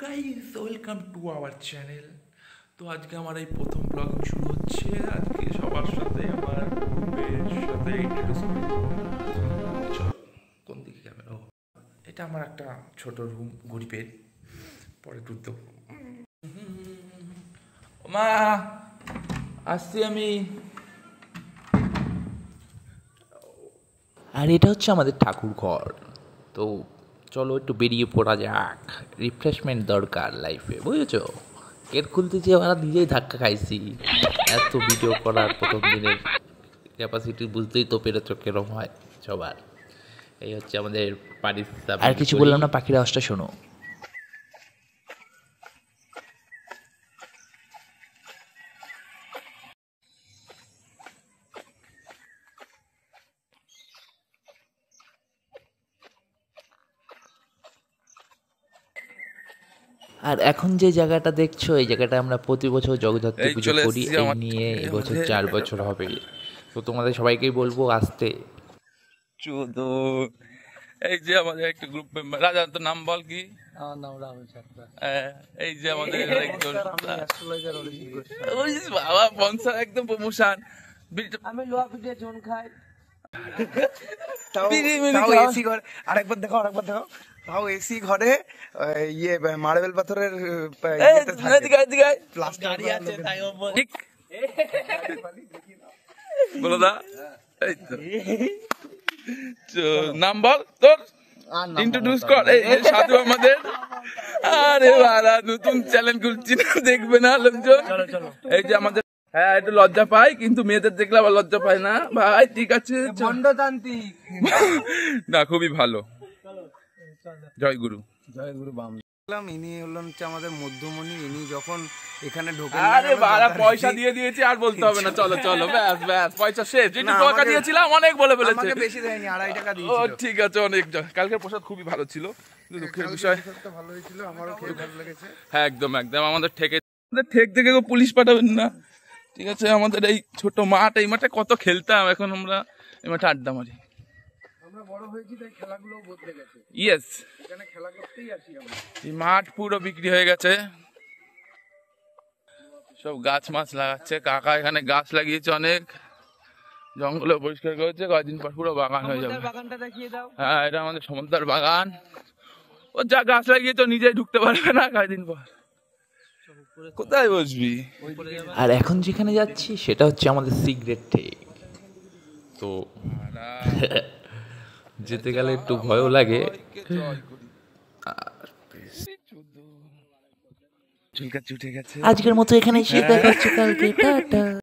Guys welcome to our channel. তো আজকে আমার এই প্রথম ব্লগিং শুরু হচ্ছে। আজকে সবার সাথে আমার গ্রুপের সাথে ইন্ট্রোডিউস করি। চল কোন দিকে যাবে? ও, এটা আমার একটা ছোট রুম গরিবের। পরে টুর দেবো। মা আসছি আমি। আর এটা হচ্ছে আমাদের ঠাকুর ঘর। তো চলো একটু বেরিয়ে পড়া যাক, রিফ্রেশমেন্ট দরকার লাইফে, বুঝেছো? গেট খুলতে যেয়ে আমরা নিজেই ধাক্কা খাইছি। এত ভিডিও করার প্রথম দিনের ক্যাপাসিটি বুঝতেই তো পেরেছো কেরম হয় সবার। এই হচ্ছে আমাদের বাড়ির। আর কিছু বললাম না, পাখির আওয়াজটা শোনো। আর এখন যে জায়গাটা দেখছো, এই জায়গাটা আমরা প্রতি বছর জগদ্ধাত্রী পুজো করি। এই নিয়ে এবছর 4 বছর হবে। তো তোমাদের সবাইকেই বলবো আসতে। চোদো, এই যে আমাদের একটা গ্রুপ মেম্বার, রাজা তোর নাম বল কি? আমার নাম রাহুল সরকার। এই যে আমাদের বাবা স্পন্সর, একদম প্রমোশন। আমি লোয়া পিঠে ঝোল খাই। এসি ঘরে আরেকবার দেখো তাও এসি ঘরে ইয়ে মার্বেল পাথরের গাড়ি আছে তাই বলো দা। এই তো নাম বল তোর, ইন্ট্রোডিউস কর। এই সাধু আমাদের। আরে বাবা, নতুন চ্যানেল খুলছি না, দেখবে না লোকজন। এই যে আমাদের, হ্যাঁ একটু লজ্জা পাই, কিন্তু মেয়েদের দেখলে আবার লজ্জা পায় না ভাই। ঠিক আছে, বন্ডতান্ত্রিক না খুবই ভালো। জয় গুরু। জয় গুরু বাম। ইনি হলেন হচ্ছে আমাদের মধ্যমণি। ইনি যখন এখানে ঢোকেন, আরে বাবা পয়সা দিয়ে দিয়েছি, আর বলতে হবে না। চলো চলো, ব্যাস ব্যাস, পয়সা শেষ। যেটু টাকা দিয়েছিলাম অনেক বলে ফেলেছে। আমাকে বেশি দেয়নি, 2.5 টাকা ও দিয়েছিল। ঠিক আছে, অনেক। কালকের প্রসাদ খুবই ভালো ছিল, কিন্তু দুঃখের বিষয়। ভালো হয়েছিল, আমারও খেয়ে ভালো লেগেছে। হ্যাঁ একদম একদম। আমাদের ঠেক থেকে পুলিশ পাঠাবেন না, ঠিক আছে? আমাদের এই ছোট মাঠ, এই মাঠে কত খেলতাম। এখন আমরা এই মাঠে আড্ডা মারি। আমরা বড় হয়েছি তাই খেলাগুলো বদলে গেছে। ইয়েস, এখানে খেলা করতেই আসি আমরা। এই মাঠ পুরো বিক্রি হয়ে গেছে, সব গাছ মাছ লাগাচ্ছে কাকা। এখানে গাছ লাগিয়েছে অনেক, জঙ্গলে পরিষ্কার করেছে। কয়েকদিন পর পুরো বাগান হয়ে যাবে। বাগানটা দেখিয়ে দাও। হ্যাঁ, এটা আমাদের সমুদ্রের বাগান। ও যা গাছ লাগিয়েছে নিজেই ঢুকতে পারবে না কয়েকদিন পর। কোথায় বসবি? আর এখন যেখানে যাচ্ছি সেটা হচ্ছে আমাদের সিগারেট ঠেক। তো যেতে গেলে একটু ভয়ও লাগে। আজকের মতো এখানেই শেষ, দেখা হচ্ছে কালকে, টাটা।